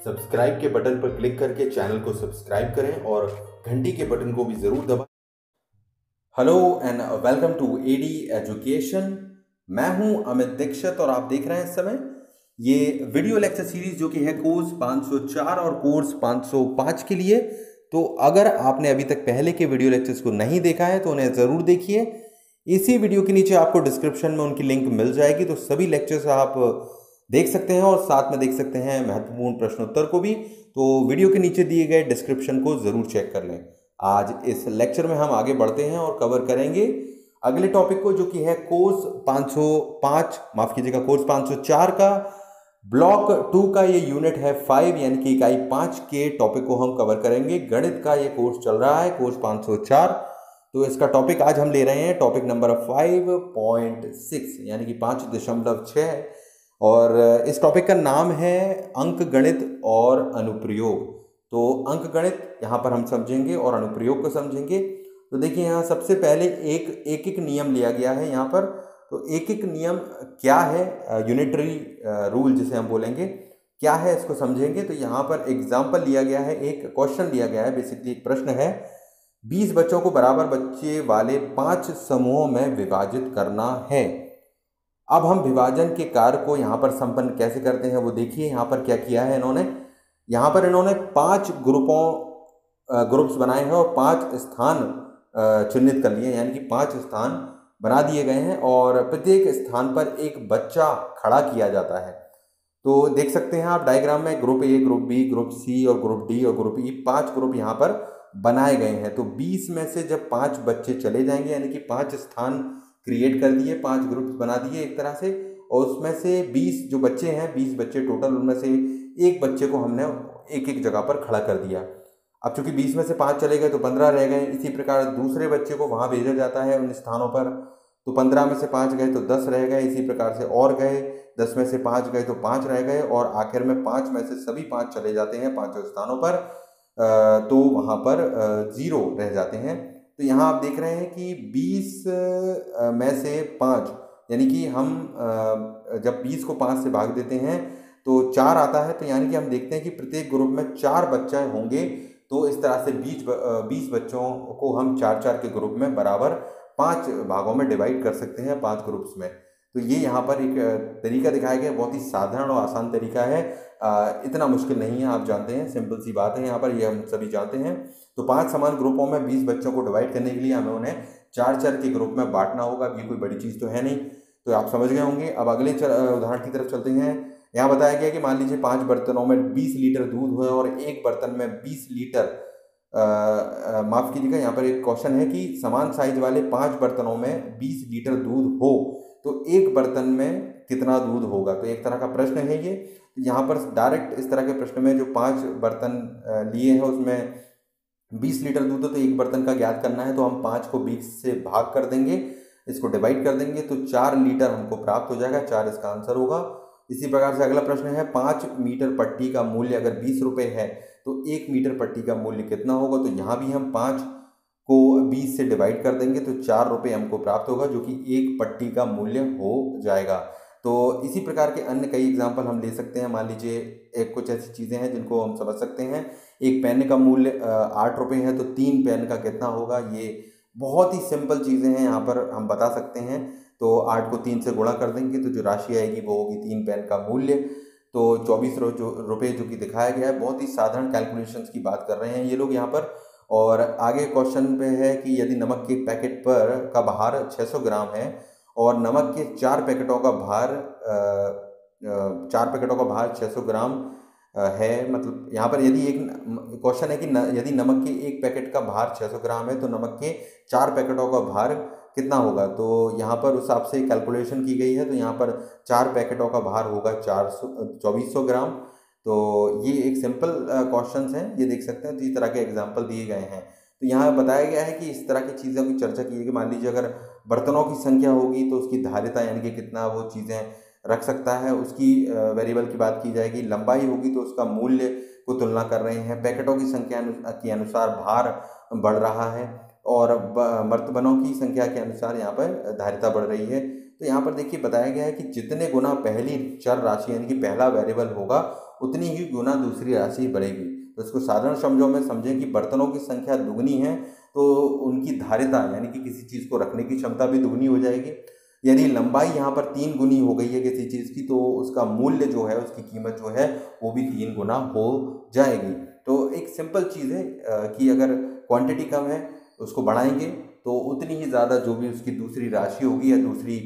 Subscribe के button पर click करके चैनल को सब्सक्राइब करें और घंटी के बटन को भी जरूर दबाएं। Hello and welcome to AD education. मैं हूं अमित दीक्षित और आप देख रहे हैं इस समय ये वीडियो लेक्चर सीरीज जो कि है कोर्स 504 और कोर्स 505 के लिए। तो अगर आपने अभी तक पहले के वीडियो लेक्चर्स को नहीं देखा है तो उन्हें ज़रूर देखिए। इसी वीडियो के नीचे आपको डिस्क्रिप्शन में उनकी लिंक मिल जाएगी, तो सभी लेक्चर्स आप देख सकते हैं और साथ में देख सकते हैं महत्वपूर्ण प्रश्नोत्तर को भी। तो वीडियो के नीचे दिए गए डिस्क्रिप्शन को ज़रूर चेक कर लें। आज इस लेक्चर में हम आगे बढ़ते हैं और कवर करेंगे अगले टॉपिक को, जो कि है कोर्स 505, माफ कीजिएगा कोर्स 504 का ब्लॉक 2 का ये यूनिट है 5, यानी कि इकाई 5 के टॉपिक को हम कवर करेंगे। गणित का ये कोर्स चल रहा है, कोर्स 504। तो इसका टॉपिक आज हम ले रहे हैं टॉपिक नंबर 5.6, यानी कि 5.6, और इस टॉपिक का नाम है अंक गणित और अनुप्रयोग। तो अंक गणित यहाँ पर हम समझेंगे और अनुप्रयोग को समझेंगे। तो देखिए यहाँ सबसे पहले एक नियम लिया गया है यहाँ पर। तो एक नियम क्या है, यूनिटरी रूल जिसे हम बोलेंगे, क्या है इसको समझेंगे। तो यहाँ पर एग्जाम्पल लिया गया है, एक क्वेश्चन लिया गया है, बेसिकली एक प्रश्न है, 20 बच्चों को बराबर बच्चे वाले 5 समूहों में विभाजित करना है। अब हम विभाजन के कार्य को यहाँ पर संपन्न कैसे करते हैं वो देखिए। यहाँ पर क्या किया है इन्होंने, यहाँ पर इन्होंने 5 ग्रुप्स बनाए हैं और 5 स्थान चिन्हित कर लिए, यानी कि 5 स्थान बना दिए गए हैं और प्रत्येक स्थान पर एक बच्चा खड़ा किया जाता है। तो देख सकते हैं आप डायग्राम में group A, group B, group C और ग्रुप डी और ग्रुप ई, 5 ग्रुप यहाँ पर बनाए गए हैं। तो 20 में से जब 5 बच्चे चले जाएंगे, यानी कि 5 स्थान क्रिएट कर दिए, 5 ग्रुप्स बना दिए एक तरह से, और उसमें से 20 जो बच्चे हैं, 20 बच्चे टोटल, उनमें से एक बच्चे को हमने एक जगह पर खड़ा कर दिया। अब चूंकि 20 में से 5 चले गए तो 15 रह गए। इसी प्रकार दूसरे बच्चे को वहां भेजा जाता है उन स्थानों पर, तो 15 में से 5 गए तो 10 रह गए। इसी प्रकार से और गए, 10 में से 5 गए तो 5 रह गए, और आखिर में 5 में से सभी 5 चले जाते हैं 5 स्थानों पर, तो वहां पर 0 रह जाते हैं। तो यहाँ आप देख रहे हैं कि 20 में से 5, यानी कि हम जब 20 को 5 से भाग देते हैं तो 4 आता है। तो यानी कि हम देखते हैं कि प्रत्येक ग्रुप में 4 बच्चे होंगे। तो इस तरह से 20 बच्चों को हम 4-4 के ग्रुप में बराबर 5 भागों में डिवाइड कर सकते हैं, 5 ग्रुप्स में। तो ये यहाँ पर एक तरीका दिखाया गया, बहुत ही साधारण और आसान तरीका है, इतना मुश्किल नहीं है, आप जानते हैं, सिंपल सी बात है यहाँ पर, ये हम सभी जानते हैं। तो 5 समान ग्रुपों में 20 बच्चों को डिवाइड करने के लिए हमें उन्हें 4-4 के ग्रुप में बांटना होगा। ये कोई बड़ी चीज़ तो है नहीं, तो आप समझ गए होंगे। अब अगले उदाहरण की तरफ चलते हैं। यहाँ बताया गया कि मान लीजिए 5 बर्तनों में 20 लीटर दूध हो और एक बर्तन में 20 लीटर, माफ कीजिएगा, यहाँ पर एक क्वेश्चन है कि समान साइज वाले 5 बर्तनों में 20 लीटर दूध हो तो एक बर्तन में कितना दूध होगा। तो एक तरह का प्रश्न है ये। यहाँ पर डायरेक्ट इस तरह के प्रश्न में जो 5 बर्तन लिए हैं उसमें 20 लीटर दूध है, तो एक बर्तन का ज्ञात करना है। तो हम 5 को 20 से भाग कर देंगे, इसको डिवाइड कर देंगे, तो 4 लीटर हमको प्राप्त हो जाएगा, 4 इसका आंसर होगा। इसी प्रकार से अगला प्रश्न है, 5 मीटर पट्टी का मूल्य अगर 20 रुपये है तो 1 मीटर पट्टी का मूल्य कितना होगा। तो यहाँ भी हम 5 को 20 से डिवाइड कर देंगे तो 4 रुपये हमको प्राप्त होगा, जो कि 1 पट्टी का मूल्य हो जाएगा। तो इसी प्रकार के अन्य कई एग्जाम्पल हम ले सकते हैं। मान लीजिए एक कुछ ऐसी चीज़ें हैं जिनको हम समझ सकते हैं। एक पेन का मूल्य 8 रुपये है तो 3 पेन का कितना होगा। ये बहुत ही सिंपल चीज़ें हैं, यहाँ पर हम बता सकते हैं। तो 8 को 3 से गुणा कर देंगे तो जो राशि आएगी वो होगी 3 पेन का मूल्य, तो 24 रुपये जो कि दिखाया गया है। बहुत ही साधारण कैलकुलेशंस की बात कर रहे हैं ये लोग यहाँ पर। और आगे क्वेश्चन पे है कि यदि नमक के पैकेट पर का भार 600 ग्राम है और नमक के 4 पैकेटों का भार 600 ग्राम है, मतलब यहाँ पर यदि एक क्वेश्चन है कि यदि नमक के एक पैकेट का भार 600 ग्राम है तो नमक के 4 पैकेटों का भार कितना होगा। तो यहाँ पर उस हिसाब से कैलकुलेशन की गई है। तो यहाँ पर 4 पैकेटों का भार होगा 2400 ग्राम। तो ये एक सिंपल क्वेश्चंस हैं, ये देख सकते हैं। तो इस तरह के एग्जाम्पल दिए गए हैं। तो यहाँ बताया गया है कि इस तरह की चीज़ों की चर्चा की है कि मान लीजिए अगर बर्तनों की संख्या होगी तो उसकी धारिता, यानी कि कितना वो चीज़ें रख सकता है, उसकी वेरिएबल की बात की जाएगी। लंबाई होगी तो उसका मूल्य को तुलना कर रहे हैं। पैकेटों की संख्या के अनुसार भार बढ़ रहा है और मर्तबनों की संख्या के अनुसार यहाँ पर धारिता बढ़ रही है। तो यहाँ पर देखिए बताया गया है कि जितने गुना पहली चर राशि यानी कि पहला वेरिएबल होगा उतनी ही गुना दूसरी राशि बढ़ेगी। तो इसको साधारण शब्दों में समझें कि बर्तनों की संख्या दुगनी है तो उनकी धारिता यानी कि किसी चीज़ को रखने की क्षमता भी दुगनी हो जाएगी। यदि लंबाई यहाँ पर 3 गुनी हो गई है किसी चीज़ की, तो उसका मूल्य जो है, उसकी कीमत जो है वो भी 3 गुना हो जाएगी। तो एक सिंपल चीज़ है कि अगर क्वांटिटी कम है उसको बढ़ाएंगे तो उतनी ही ज़्यादा जो भी उसकी दूसरी राशि होगी या दूसरी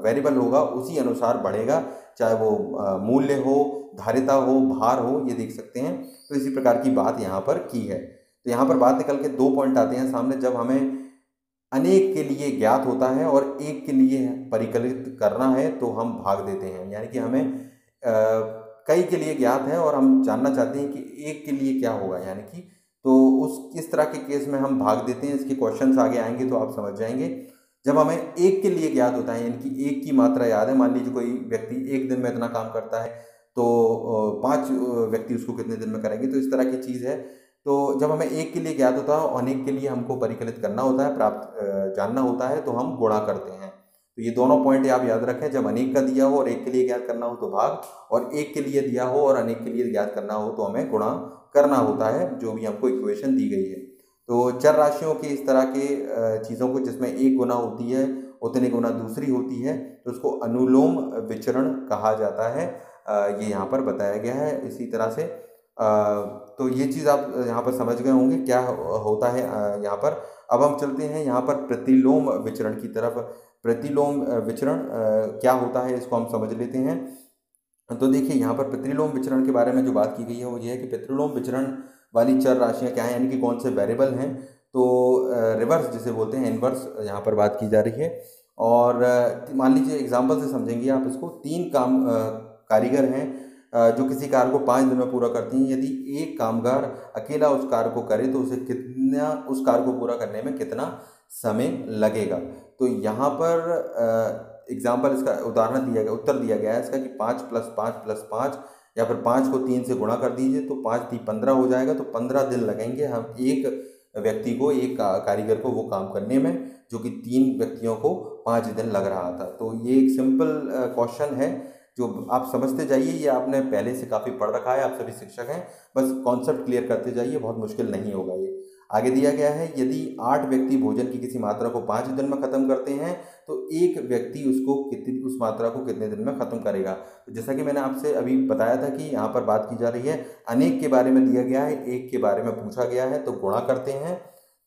वेरिएबल होगा उसी अनुसार बढ़ेगा, चाहे वो मूल्य हो, धारिता हो, भार हो, ये देख सकते हैं। तो इसी प्रकार की बात यहाँ पर की है। तो यहाँ पर बात निकल के 2 पॉइंट आते हैं सामने। जब हमें अनेक के लिए ज्ञात होता है और एक के लिए परिकलित करना है तो हम भाग देते हैं, यानी कि हमें कई के लिए ज्ञात है और हम जानना चाहते हैं कि एक के लिए क्या होगा, यानी कि तो उस इस तरह के केस में हम भाग देते हैं। इसके क्वेश्चंस आगे आएंगे तो आप समझ जाएंगे। जब हमें एक के लिए ज्ञात होता है यानी कि एक की मात्रा याद है, मान लीजिए कोई व्यक्ति एक दिन में इतना काम करता है तो 5 व्यक्ति उसको कितने दिन में करेंगे, तो इस तरह की चीज़ है। तो जब हमें एक के लिए ज्ञात होता है और अनेक के लिए हमको परिकलित करना होता है, प्राप्त जानना होता है, तो हम गुणा करते हैं। तो ये दोनों पॉइंट आप याद रखें। जब अनेक का दिया हो और एक के लिए ज्ञात करना हो तो भाग, और एक के लिए दिया हो और अनेक के लिए ज्ञात करना हो तो हमें गुणा करना होता है, जो भी हमको इक्वेशन दी गई है। तो चर राशियों के इस तरह के चीज़ों को जिसमें एक गुना होती है उतने गुना दूसरी होती है, तो उसको अनुलोम विचरण कहा जाता है। ये यहाँ पर बताया गया है। इसी तरह से तो ये चीज़ आप यहाँ पर समझ गए होंगे क्या होता है यहाँ पर। अब हम चलते हैं यहाँ पर प्रतिलोम विचरण की तरफ। प्रतिलोम विचरण क्या होता है इसको हम समझ लेते हैं। तो देखिए यहाँ पर प्रतिलोम विचरण के बारे में जो बात की गई है वो ये है कि प्रतिलोम विचरण वाली चर राशियाँ क्या हैं, यानी कि कौन से वेरिएबल हैं। तो रिवर्स जिसे बोलते हैं, इनवर्स यहाँ पर बात की जा रही है। और मान लीजिए एग्जांपल से समझेंगे आप इसको। 3 कारीगर हैं जो किसी कार्य को 5 दिन में पूरा करते हैं। यदि एक कामगार अकेला उस कार्य को करे तो उसे कितना, उस कार्य को पूरा करने में कितना समय लगेगा। तो यहाँ पर एग्जाम्पल इसका उदाहरण दिया गया, उत्तर दिया गया है इसका कि 5 + 5 + 5, या फिर 5 को 3 से गुणा कर दीजिए तो 5 × 3 = 15 हो जाएगा। तो 15 दिन लगेंगे हम एक व्यक्ति को, एक कारीगर को वो काम करने में, जो कि 3 व्यक्तियों को 5 दिन लग रहा था। तो ये एक सिंपल क्वेश्चन है जो आप समझते जाइए। ये आपने पहले से काफ़ी पढ़ रखा है, आप सभी शिक्षक हैं, बस कॉन्सेप्ट क्लियर करते जाइए, बहुत मुश्किल नहीं होगा ये। आगे दिया गया है, यदि 8 व्यक्ति भोजन की किसी मात्रा को 5 दिन में ख़त्म करते हैं तो एक व्यक्ति उस मात्रा को कितने दिन में ख़त्म करेगा। तो जैसा कि मैंने आपसे अभी बताया था कि यहाँ पर बात की जा रही है अनेक के बारे में दिया गया है, एक के बारे में पूछा गया है, तो गुणा करते हैं।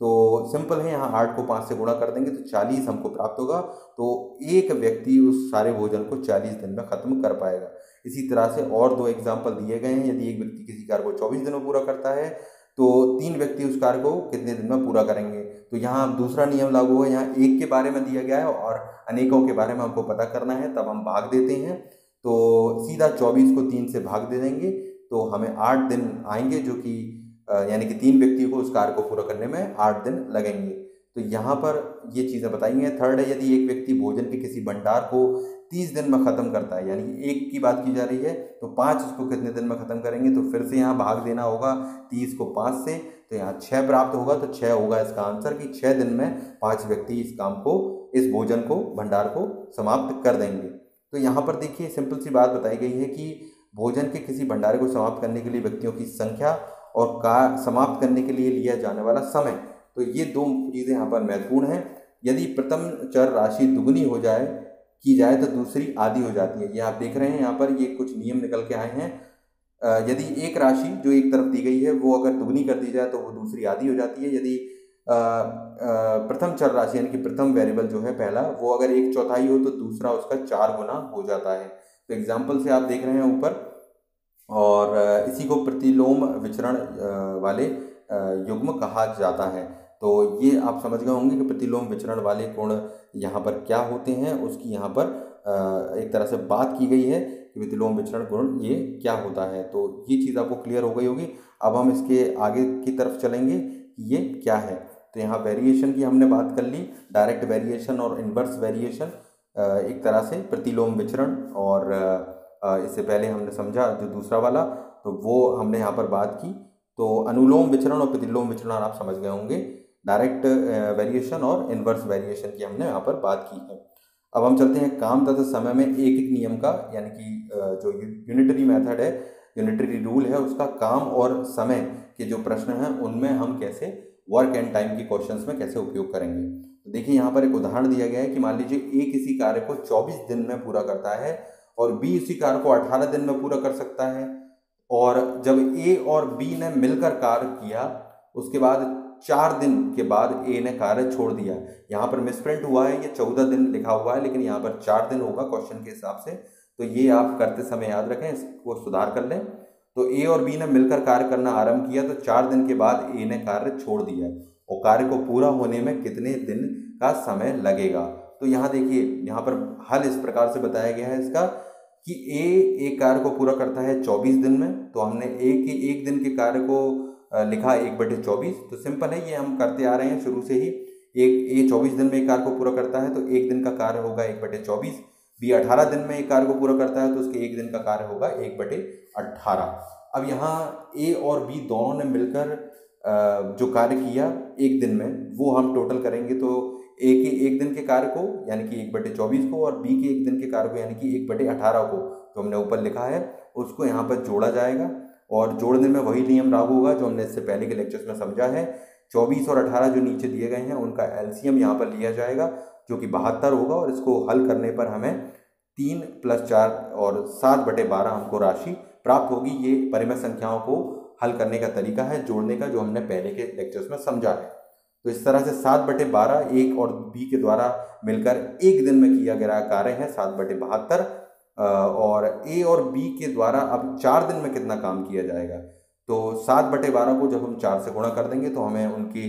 तो सिंपल है, यहाँ 8 को 5 से गुणा कर देंगे तो 40 हमको प्राप्त होगा। तो एक व्यक्ति उस सारे भोजन को 40 दिन में ख़त्म कर पाएगा। इसी तरह से और 2 एग्जाम्पल दिए गए हैं। यदि एक व्यक्ति किसी कार्य को 24 दिन में पूरा करता है तो 3 व्यक्ति उस कार्य को कितने दिन में पूरा करेंगे। तो यहाँ दूसरा नियम लागू हुआ। यहाँ एक के बारे में दिया गया है और अनेकों के बारे में हमको पता करना है, तब हम भाग देते हैं। तो सीधा 24 को 3 से भाग दे देंगे तो हमें 8 दिन आएंगे, जो कि यानी कि 3 व्यक्तियों को उस कार्य को पूरा करने में 8 दिन लगेंगे। तो यहाँ पर ये चीज़ें बताई हैं। थर्ड है, यदि एक व्यक्ति भोजन के किसी भंडार को 30 दिन में ख़त्म करता है, यानी एक की बात की जा रही है, तो 5 उसको कितने दिन में ख़त्म करेंगे। तो फिर से यहाँ भाग देना होगा 30 को 5 से, तो यहाँ 6 प्राप्त होगा। तो 6 होगा इसका आंसर कि 6 दिन में 5 व्यक्ति इस काम को, इस भोजन को, भंडार को समाप्त कर देंगे। तो यहाँ पर देखिए सिंपल सी बात बताई गई है कि भोजन के किसी भंडारे को समाप्त करने के लिए व्यक्तियों की संख्या और समाप्त करने के लिए लिया जाने वाला समय, तो ये 2 चीज़ें यहाँ पर महत्वपूर्ण हैं। यदि प्रथम चर राशि दुगनी हो जाए की जाए तो दूसरी आधी हो जाती है। ये आप देख रहे हैं यहाँ पर ये कुछ नियम निकल के आए हैं। यदि एक राशि जो एक तरफ दी गई है वो अगर दुगनी कर दी जाए तो वो दूसरी आधी हो जाती है। यदि प्रथम चर राशि यानी कि प्रथम वेरिएबल जो है पहला, वो अगर 1/4 हो तो दूसरा उसका 4 गुना हो जाता है। तो एग्जाम्पल से आप देख रहे हैं ऊपर, और इसी को प्रतिलोम विचरण वाले युग्म कहा जाता है। तो ये आप समझ गए होंगे कि प्रतिलोम विचरण वाले कोण यहाँ पर क्या होते हैं, उसकी यहाँ पर एक तरह से बात की गई है कि प्रतिलोम विचरण गुण ये क्या होता है। तो ये चीज़ आपको क्लियर हो गई होगी। अब हम इसके आगे की तरफ चलेंगे कि ये क्या है। तो यहाँ वेरिएशन की हमने बात कर ली, डायरेक्ट वेरिएशन और इन्वर्स वेरिएशन, एक तरह से प्रतिलोम विचरण, और इससे पहले हमने समझा जो दूसरा वाला, तो वो हमने यहाँ पर बात की। तो अनुलोम विचरण और प्रतिलोम विचरण आप समझ गए होंगे। डायरेक्ट वेरिएशन और इन्वर्स वेरिएशन की हमने यहाँ पर बात की है। अब हम चलते हैं काम तथा समय में एक एक नियम का, यानी कि जो यूनिटरी मेथड है, यूनिटरी रूल है, उसका काम और समय के जो प्रश्न हैं उनमें हम कैसे वर्क एंड टाइम के क्वेश्चंस में कैसे उपयोग करेंगे। तो देखिए यहाँ पर एक उदाहरण दिया गया है कि मान लीजिए ए किसी कार्य को 24 दिन में पूरा करता है और बी उसी कार्य को 18 दिन में पूरा कर सकता है। और जब ए और बी ने मिलकर कार्य किया उसके बाद 4 दिन के बाद ए ने कार्य छोड़ दिया। यहाँ पर मिसप्रिंट हुआ है, ये 14 दिन लिखा हुआ है, लेकिन यहाँ पर 4 दिन होगा क्वेश्चन के हिसाब से। तो ये आप करते समय याद रखें, इसको सुधार कर लें। तो ए और बी ने मिलकर कार्य करना आरंभ किया तो 4 दिन के बाद ए ने कार्य छोड़ दिया और कार्य को पूरा होने में कितने दिन का समय लगेगा। तो यहाँ देखिए, यहाँ पर हल इस प्रकार से बताया गया है इसका कि ए एक कार्य को पूरा करता है 24 दिन में, तो हमने ए के एक दिन के कार्य को लिखा 1/24। तो सिंपल है, ये हम करते आ रहे हैं शुरू से ही। एक ए 24 दिन में एक कार्य को पूरा करता है तो एक दिन का कार्य होगा 1/24। बी 18 दिन में एक कार्य को पूरा करता है तो उसके एक दिन का कार्य होगा 1/18। अब यहाँ ए और बी दोनों ने मिलकर जो कार्य किया एक दिन में वो हम टोटल करेंगे। तो ए के एक दिन के कार्य को यानी कि 1/24 को और बी के एक दिन के कार्य को यानी कि 1/18 को जो हमने ऊपर लिखा है उसको यहाँ पर जोड़ा जाएगा। और जोड़ने में वही नियम लागू होगा जो हमने इससे पहले के लेक्चर्स में समझा है। 24 और 18 जो नीचे दिए गए हैं उनका एलसीएम यहाँ पर लिया जाएगा जो कि 72 होगा और इसको हल करने पर हमें 3 + 4 और 7/12 हमको राशि प्राप्त होगी। ये परिमेय संख्याओं को हल करने का तरीका है जोड़ने का, जो हमने पहले के लेक्चर्स में समझा है। तो इस तरह से 7/12 एक और बी के द्वारा मिलकर एक दिन में किया गया कार्य है 7/72। और ए और बी के द्वारा अब 4 दिन में कितना काम किया जाएगा। तो 7/12 को जब हम 4 से गुणा कर देंगे तो हमें उनके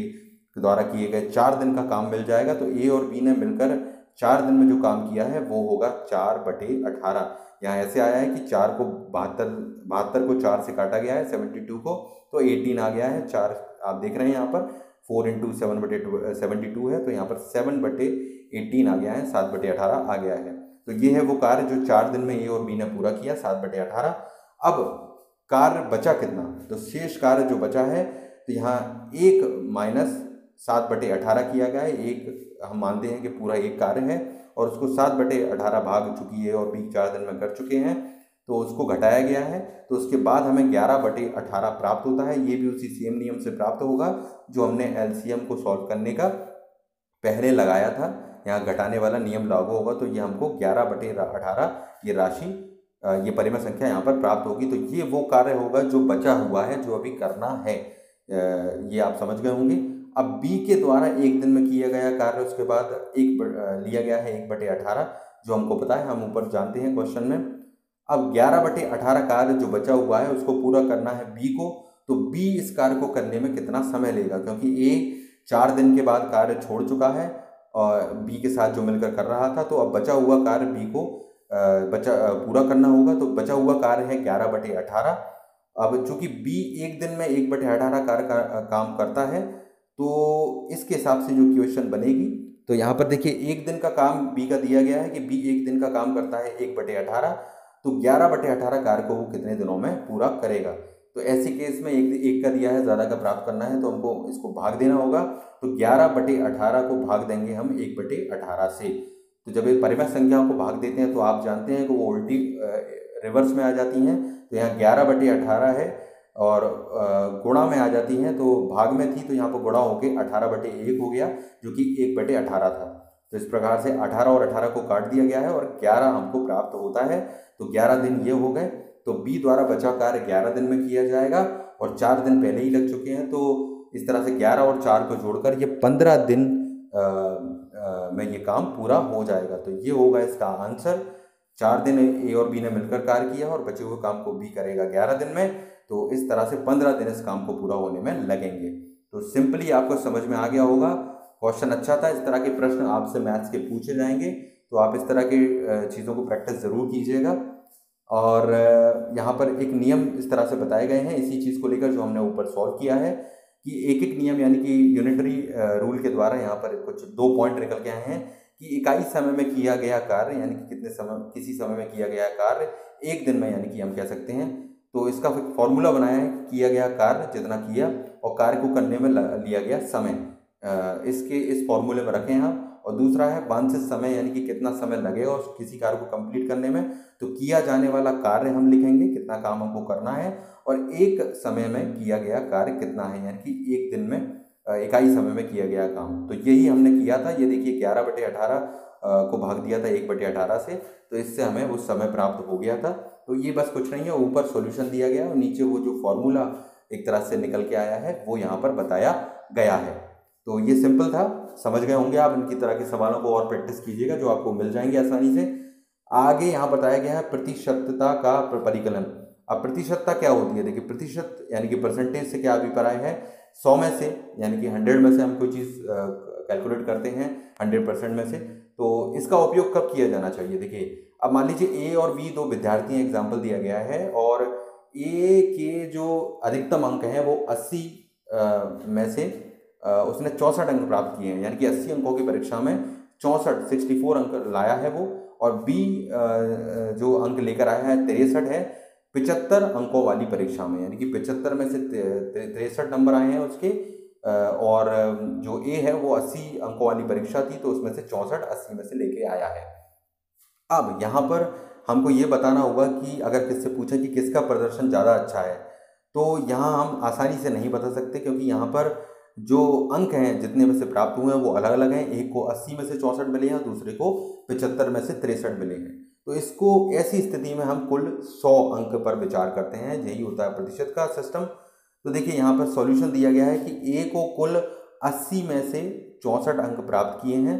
द्वारा किए गए 4 दिन का काम मिल जाएगा। तो ए और बी ने मिलकर 4 दिन में जो काम किया है वो होगा 4/18। यहाँ ऐसे आया है कि 4 को 72 को 4 से काटा गया है 72 को, तो 18 आ गया है। 4 आप देख रहे हैं यहाँ पर 4 × 7/72 है, तो यहाँ पर 7/18 आ गया है, 7/18 आ गया है। तो ये है वो कार्य जो 4 दिन में ए और बी ने पूरा किया 7/18। अब कार्य बचा कितना, तो शेष कार्य जो बचा है तो यहाँ 1 - 7/18 किया गया है। एक हम मानते हैं कि पूरा एक कार्य है और उसको 7/18 भाग चुकी है और बी 4 दिन में कर चुके हैं तो उसको घटाया गया है। तो उसके बाद हमें 11/18 प्राप्त होता है। ये भी उसी सेम नियम से प्राप्त होगा जो हमने एलसीएम को सॉल्व करने का पहले लगाया था। यहाँ घटाने वाला नियम लागू होगा तो ये हमको 11/18 ये राशि, ये परिमेय संख्या यहाँ पर प्राप्त होगी। तो ये वो कार्य होगा जो बचा हुआ है, जो अभी करना है। ये आप समझ गए होंगे। अब बी के द्वारा एक दिन में किया गया कार्य उसके बाद लिया गया है 1/18 जो हमको पता है, हम ऊपर जानते हैं क्वेश्चन में। अब 11/18 कार्य जो बचा हुआ है उसको पूरा करना है बी को। तो बी इस कार्य को करने में कितना समय लेगा, क्योंकि ए 4 दिन के बाद कार्य छोड़ चुका है और बी के साथ जो मिलकर कर रहा था। तो अब बचा हुआ कार्य बी को पूरा करना होगा। तो बचा हुआ कार्य है 11/18। अब चूंकि बी एक दिन में 1/18 कार्य का काम करता है तो इसके हिसाब से जो क्वेश्चन बनेगी, तो यहाँ पर देखिए एक दिन का काम बी का दिया गया है कि बी एक दिन का काम करता है 1/18। तो 11/18 कार्य को वो कितने दिनों में पूरा करेगा। तो ऐसे केस में एक का दिया है, ज़्यादा का प्राप्त करना है तो हमको इसको भाग देना होगा। तो 11/18 को भाग देंगे हम 1/18 से। तो जब एक परिमेय संख्याओं को भाग देते हैं तो आप जानते हैं कि वो उल्टी रिवर्स में आ जाती हैं। तो यहाँ 11/18 है और गुणा में आ जाती हैं, तो भाग में थी तो यहाँ पर गुणा होकर 18/1 हो गया जो कि 1/18 था। तो इस प्रकार से 18 और 18 को काट दिया गया है और 11 हमको प्राप्त होता है। तो 11 दिन ये हो गए। तो बी द्वारा बचा कार्य 11 दिन में किया जाएगा और 4 दिन पहले ही लग चुके हैं। तो इस तरह से 11 और 4 को जोड़कर ये 15 दिन में ये काम पूरा हो जाएगा। तो ये होगा इसका आंसर। 4 दिन ए और बी ने मिलकर कार्य किया और बचे हुए काम को बी करेगा 11 दिन में। तो इस तरह से 15 दिन इस काम को पूरा होने में लगेंगे। तो सिंपली आपको समझ में आ गया होगा। क्वेश्चन अच्छा था। इस तरह के प्रश्न आपसे मैथ्स के पूछे जाएंगे, तो आप इस तरह की चीज़ों को प्रैक्टिस ज़रूर कीजिएगा। और यहाँ पर एक नियम इस तरह से बताए गए हैं इसी चीज़ को लेकर जो हमने ऊपर सॉल्व किया है कि एक एक नियम यानी कि यूनिटरी रूल के द्वारा यहाँ पर कुछ 2 पॉइंट निकल के आए हैं कि इकाई समय में किया गया कार्य यानी कि किसी समय में किया गया कार्य एक दिन में, यानी कि हम कह सकते हैं। तो इसका फॉर्मूला बनाया है, किया गया कार्य जितना किया और कार्य को करने में लिया गया समय, इस फॉर्मूले में रखें हम और दूसरा है वांछित समय, यानी कि कितना समय लगेगा उस किसी कार्य को कंप्लीट करने में। तो किया जाने वाला कार्य हम लिखेंगे, कितना काम हमको करना है, और एक समय में किया गया कार्य कितना है, यानी कि एक दिन में इकाई समय में किया गया काम। तो यही हमने किया था। ये देखिए 11/18 को भाग दिया था 1/18 से, तो इससे हमें वो समय प्राप्त हो गया था। तो ये बस कुछ नहीं है, ऊपर सॉल्यूशन दिया गया और नीचे वो जो फॉर्मूला एक तरह से निकल के आया है वो यहाँ पर बताया गया है। तो ये सिंपल था, समझ गए होंगे आप। इनकी तरह के सवालों को और प्रैक्टिस कीजिएगा जो आपको मिल जाएंगे आसानी से। आगे यहाँ बताया गया है प्रतिशतता का परिकलन। अब प्रतिशतता क्या होती है, देखिए प्रतिशत यानी कि परसेंटेज से क्या अभिप्राय है, 100 में से, यानी कि 100 में से हम कोई चीज़ कैलकुलेट करते हैं 100% में से, तो इसका उपयोग कब किया जाना चाहिए। देखिए अब मान लीजिए ए और बी दो विद्यार्थी हैं, एग्जाम्पल दिया गया है, और ए के जो अधिकतम अंक हैं वो 80 में से उसने 64 अंक प्राप्त किए हैं, यानी कि 80 अंकों की परीक्षा में 64 अंक लाया है वो। और बी जो अंक लेकर आया है 63 है 75 अंकों वाली परीक्षा में, यानी कि 75 में से 63 नंबर आए हैं उसके। और जो ए है वो 80 अंकों वाली परीक्षा थी, तो उसमें से 64 80 में से लेके आया है। अब यहाँ पर हमको ये बताना होगा कि अगर किससे पूछे कि किसका प्रदर्शन ज़्यादा अच्छा है, तो यहाँ हम आसानी से नहीं बता सकते, क्योंकि यहाँ पर जो अंक हैं जितने में से प्राप्त हुए हैं वो अलग अलग हैं। एक को 80 में से 64 मिले हैं, दूसरे को 75 में से 63 मिले हैं। तो इसको ऐसी स्थिति में हम कुल 100 अंक पर विचार करते हैं, यही होता है प्रतिशत का सिस्टम। तो देखिए यहाँ पर सॉल्यूशन दिया गया है कि ए को कुल 80 में से 64 अंक प्राप्त किए हैं।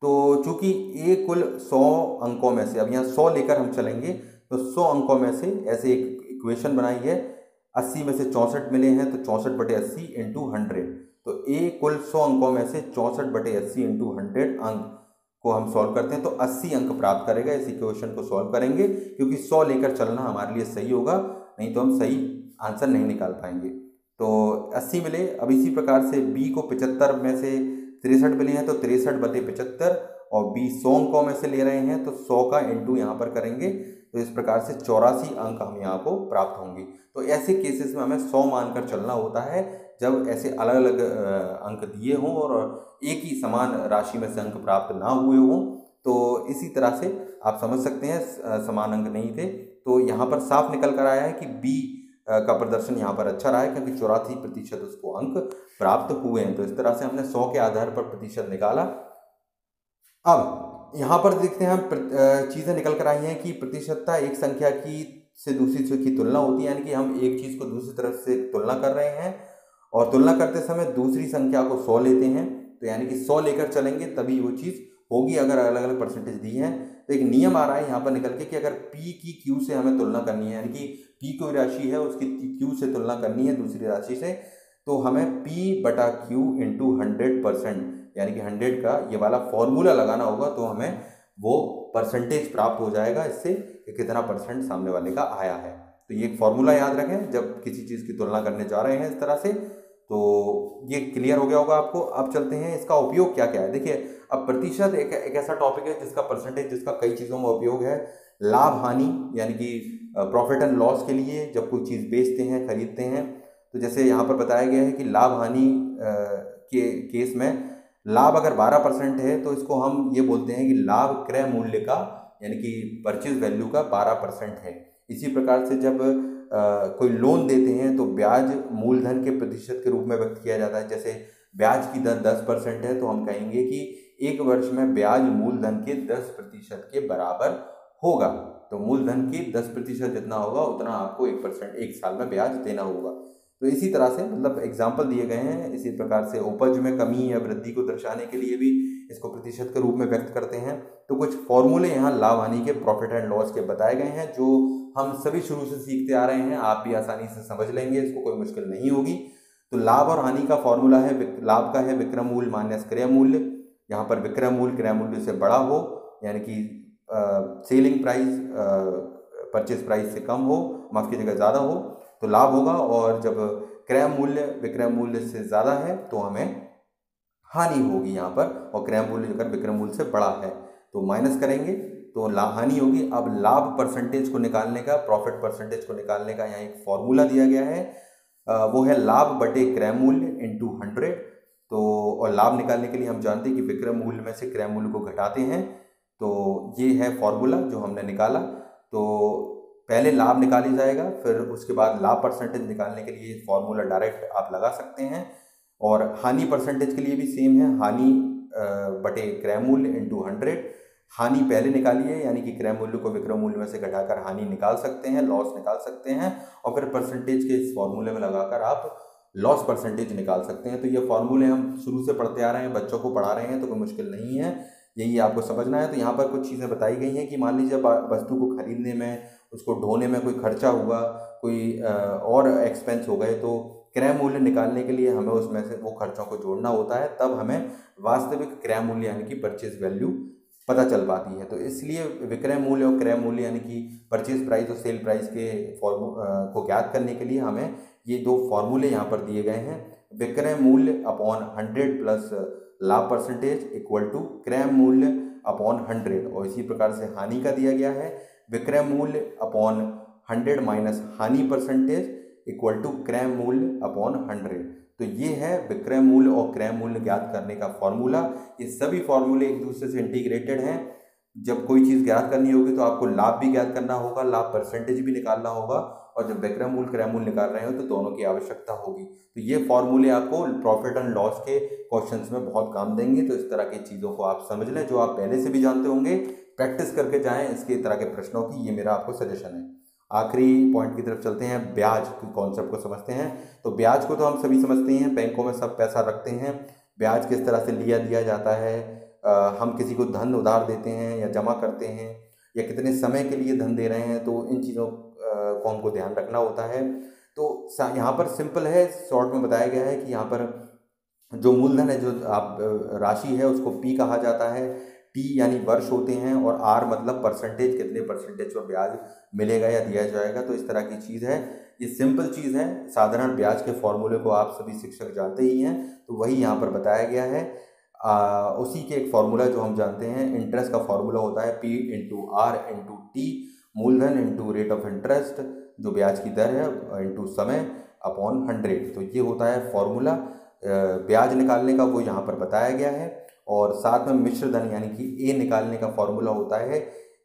तो चूंकि ए कुल 100 अंकों में से, अब यहाँ 100 लेकर हम चलेंगे, तो 100 अंकों में से ऐसे एक इक्वेशन बनाई है, 80 में से 64 मिले हैं तो 64/80 इंटू 100। तो ए कुल 100 अंकों में से 64/80 इंटू 100 अंक को हम सॉल्व करते हैं तो 80 अंक प्राप्त करेगा। इस इक्वेशन को सॉल्व करेंगे, क्योंकि 100 लेकर चलना हमारे लिए सही होगा, नहीं तो हम सही आंसर नहीं निकाल पाएंगे। तो 80 मिले। अब इसी प्रकार से बी को 75 में से 63 मिले हैं, तो 63/75, और बी 100 अंकों में से ले रहे हैं तो 100 का इंटू यहाँ पर करेंगे, तो इस प्रकार से 84 अंक हम यहाँ को प्राप्त होंगे। तो ऐसे केसेस में हमें 100 मानकर चलना होता है, जब ऐसे अलग अलग अंक दिए हों और एक ही समान राशि में से अंक प्राप्त ना हुए हों। तो इसी तरह से आप समझ सकते हैं समान अंक नहीं थे। तो यहाँ पर साफ निकल कर आया है कि बी का प्रदर्शन यहाँ पर अच्छा रहा है, क्योंकि 84% उसको अंक प्राप्त हुए हैं। तो इस तरह से हमने 100 के आधार पर प्रतिशत निकाला। अब यहाँ पर देखते हैं हम चीज़ें निकल कर आई हैं कि प्रतिशतता एक संख्या की से दूसरी की तुलना होती है, यानी कि हम एक चीज़ को दूसरी तरफ से तुलना कर रहे हैं, और तुलना करते समय दूसरी संख्या को 100 लेते हैं, तो यानी कि 100 लेकर चलेंगे तभी वो चीज़ होगी, अगर अलग अलग परसेंटेज दी हैं। तो एक नियम आ रहा है यहाँ पर निकल के कि अगर P की Q से हमें तुलना करनी है, यानी कि P कोई राशि है उसकी Q से तुलना करनी है दूसरी राशि से, तो हमें P/Q इंटू 100%, यानी कि 100 का ये वाला फॉर्मूला लगाना होगा, तो हमें वो परसेंटेज प्राप्त हो जाएगा इससे कि कितना परसेंट सामने वाले का आया है। तो ये एक फॉर्मूला याद रखें जब किसी चीज़ की तुलना करने जा रहे हैं इस तरह से। तो ये क्लियर हो गया होगा आपको। अब चलते हैं इसका उपयोग क्या क्या है। देखिए अब प्रतिशत एक ऐसा टॉपिक है जिसका परसेंटेज, जिसका कई चीज़ों में उपयोग है। लाभ हानि, यानी कि प्रॉफिट एंड लॉस के लिए जब कोई चीज़ बेचते हैं खरीदते हैं, तो जैसे यहाँ पर बताया गया है कि लाभ हानि के केस में लाभ अगर 12% है तो इसको हम ये बोलते हैं कि लाभ क्रय मूल्य का, यानी कि परचेज वैल्यू का 12% है। इसी प्रकार से जब कोई लोन देते हैं तो ब्याज मूलधन के प्रतिशत के रूप में व्यक्त किया जाता है। जैसे ब्याज की दर 10% है तो हम कहेंगे कि एक वर्ष में ब्याज मूलधन के 10% के बराबर होगा। तो मूलधन की 10% जितना होगा उतना आपको 1% एक साल में ब्याज देना होगा। तो इसी तरह से मतलब एग्जाम्पल दिए गए हैं। इसी प्रकार से उपज में कमी या वृद्धि को दर्शाने के लिए भी इसको प्रतिशत के रूप में व्यक्त करते हैं। तो कुछ फॉर्मूले यहाँ लाभ हानि के, प्रॉफिट एंड लॉस के बताए गए हैं, जो हम सभी शुरू से सीखते आ रहे हैं। आप भी आसानी से समझ लेंगे, इसको कोई मुश्किल नहीं होगी। तो लाभ और हानि का फॉर्मूला है, लाभ का है विक्रय मूल्य माइनस क्रय मूल्य। यहाँ पर विक्रय मूल्य क्रय मूल्य से बड़ा हो, यानी कि सेलिंग प्राइस परचेज प्राइस से कम हो, माफ कीजिएगा ज़्यादा हो तो लाभ होगा, और जब क्रय मूल्य विक्रय मूल्य से ज़्यादा है तो हमें हानि होगी यहाँ पर। और क्रय मूल्य अगर विक्रय मूल्य से बड़ा है तो माइनस करेंगे तो हानि होगी। अब लाभ परसेंटेज को निकालने का, प्रॉफिट परसेंटेज को निकालने का यहाँ एक फॉर्मूला दिया गया है, वो है लाभ बटे क्रय मूल्य इंटू 100। तो और लाभ निकालने के लिए हम जानते हैं कि विक्रय मूल्य में से क्रय मूल्य को घटाते हैं। तो ये है फॉर्मूला जो हमने निकाला। तो पहले लाभ निकाली जाएगा, फिर उसके बाद लाभ परसेंटेज निकालने के लिए फॉर्मूला डायरेक्ट आप लगा सकते हैं। और हानि परसेंटेज के लिए भी सेम है, हानि बटे क्रय मूल्य इंटू 100। हानि पहले निकाली है, यानी कि क्रय मूल्य को विक्रय मूल्य में से घटाकर हानि निकाल सकते हैं, लॉस निकाल सकते हैं, और फिर परसेंटेज के इस फॉर्मूले में लगाकर आप लॉस परसेंटेज निकाल सकते हैं। तो ये फॉर्मूले हम शुरू से पढ़ते आ रहे हैं, बच्चों को पढ़ा रहे हैं, तो कोई मुश्किल नहीं है, यही आपको समझना है। तो यहाँ पर कुछ चीज़ें बताई गई हैं कि मान लीजिए वस्तु को खरीदने में, उसको ढोने में कोई खर्चा हुआ, कोई और एक्सपेंस हो गए, तो क्रय मूल्य निकालने के लिए हमें उसमें से वो खर्चों को जोड़ना होता है, तब हमें वास्तविक क्रय मूल्य यानी कि परचेज वैल्यू पता चल पाती है। तो इसलिए विक्रय मूल्य और क्रय मूल्य यानी कि परचेज प्राइस और सेल प्राइस के को ज्ञात करने के लिए हमें ये दो फॉर्मूले यहाँ पर दिए गए हैं। विक्रय मूल्य अपॉन 100 प्लस लाभ परसेंटेज इक्वल टू क्रय मूल्य अपॉन 100, और इसी प्रकार से हानि का दिया गया है विक्रय मूल्य अपॉन 100 माइनस हानि परसेंटेज इक्वल टू क्रय मूल्य अपॉन 100। तो ये है विक्रय मूल्य और क्रय मूल्य ज्ञात करने का फॉर्मूला। ये सभी फॉर्मूले एक दूसरे से इंटीग्रेटेड हैं। जब कोई चीज़ ज्ञात करनी होगी तो आपको लाभ भी ज्ञात करना होगा, लाभ परसेंटेज भी निकालना होगा, और जब विक्रय मूल्य क्रय मूल्य निकाल रहे हो तो दोनों की आवश्यकता होगी। तो ये फॉर्मूले आपको प्रॉफिट एंड लॉस के क्वेश्चंस में बहुत काम देंगे। तो इस तरह की चीज़ों को आप समझ लें, जो आप पहले से भी जानते होंगे, प्रैक्टिस करके जाएं इसके तरह के प्रश्नों की, ये मेरा आपको सजेशन है। आखिरी पॉइंट की तरफ चलते हैं, ब्याज के कॉन्सेप्ट को समझते हैं। तो ब्याज को तो हम सभी समझते हैं, बैंकों में सब पैसा रखते हैं, ब्याज किस तरह से लिया दिया जाता है, हम किसी को धन उधार देते हैं या जमा करते हैं, या कितने समय के लिए धन दे रहे हैं, तो इन चीज़ों को हमको ध्यान रखना होता है। तो यहाँ पर सिंपल है, शॉर्ट में बताया गया है कि यहाँ पर जो मूलधन है, जो आप राशि है, उसको पी कहा जाता है। टी यानी वर्ष होते हैं, और आर मतलब परसेंटेज, कितने परसेंटेज पर ब्याज मिलेगा या दिया जाएगा। तो इस तरह की चीज़ है, ये सिंपल चीज़ है। साधारण ब्याज के फॉर्मूले को आप सभी शिक्षक जानते ही हैं, तो वही यहाँ पर बताया गया है। उसी के एक फॉर्मूला जो हम जानते हैं, इंटरेस्ट का फॉर्मूला होता है P into R into T, मूलधन इंटू रेट ऑफ इंटरेस्ट जो ब्याज की दर है इंटू समय अपॉन 100। तो ये होता है फॉर्मूला ब्याज निकालने का, वो यहाँ पर बताया गया है। और साथ में मिश्र धन यानी कि ए निकालने का फॉर्मूला होता है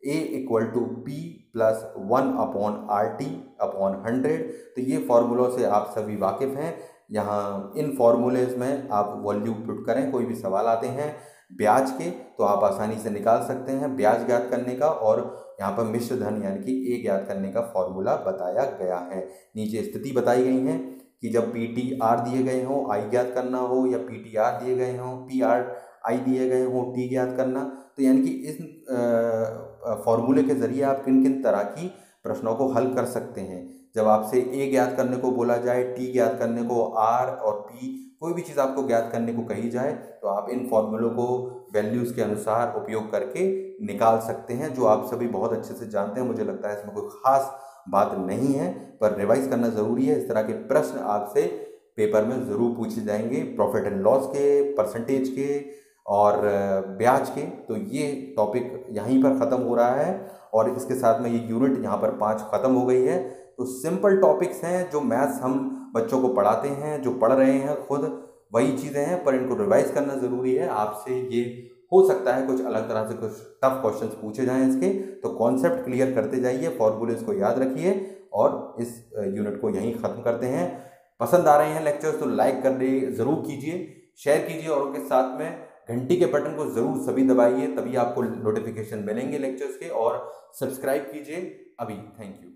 A equal to P plus 1 upon R T upon 100। तो ये फॉर्मूलों से आप सभी वाकिफ़ हैं। यहाँ इन फॉर्मूलेज में आप वॉल्यूम पुट करें, कोई भी सवाल आते हैं ब्याज के तो आप आसानी से निकाल सकते हैं ब्याज ज्ञात करने का। और यहाँ पर मिश्र धन यानी कि ए ज्ञात करने का फॉर्मूला बताया गया है। नीचे स्थिति बताई गई है कि जब पी टी आर दिए गए हों आई ज्ञात करना हो, या पी टी आर दिए गए हों पी आर आई दिए गए हों टी ज्ञात करना। तो यानी कि इस फॉर्मूले के ज़रिए आप किन किन तरह की प्रश्नों को हल कर सकते हैं। जब आपसे ए ज्ञात करने को बोला जाए, टी ज्ञात करने को, आर और पी, कोई भी चीज़ आपको ज्ञात करने को कही जाए, तो आप इन फॉर्मूलों को वैल्यूज़ के अनुसार उपयोग करके निकाल सकते हैं, जो आप सभी बहुत अच्छे से जानते हैं। मुझे लगता है इसमें कोई ख़ास बात नहीं है, पर रिवाइज करना ज़रूरी है। इस तरह के प्रश्न आपसे पेपर में ज़रूर पूछे जाएंगे, प्रॉफिट एंड लॉस के, परसेंटेज के और ब्याज के। तो ये टॉपिक यहीं पर ख़त्म हो रहा है, और इसके साथ में ये यूनिट यहाँ पर 5 ख़त्म हो गई है। तो सिंपल टॉपिक्स हैं, जो मैथ्स हम बच्चों को पढ़ाते हैं, जो पढ़ रहे हैं खुद वही चीज़ें हैं, पर इनको रिवाइज करना ज़रूरी है। आपसे ये हो सकता है कुछ अलग तरह से कुछ टफ क्वेश्चंस पूछे जाएं इसके, तो कॉन्सेप्ट क्लियर करते जाइए, फॉर्मूलेस को याद रखिए, और इस यूनिट को यहीं ख़त्म करते हैं। पसंद आ रहे हैं लेक्चर्स तो लाइक करने ज़रूर कीजिए, शेयर कीजिए औरों के साथ में, घंटी के बटन को ज़रूर सभी दबाइए, तभी आपको नोटिफिकेशन मिलेंगे लेक्चर्स के, और सब्सक्राइब कीजिए अभी। Thank you.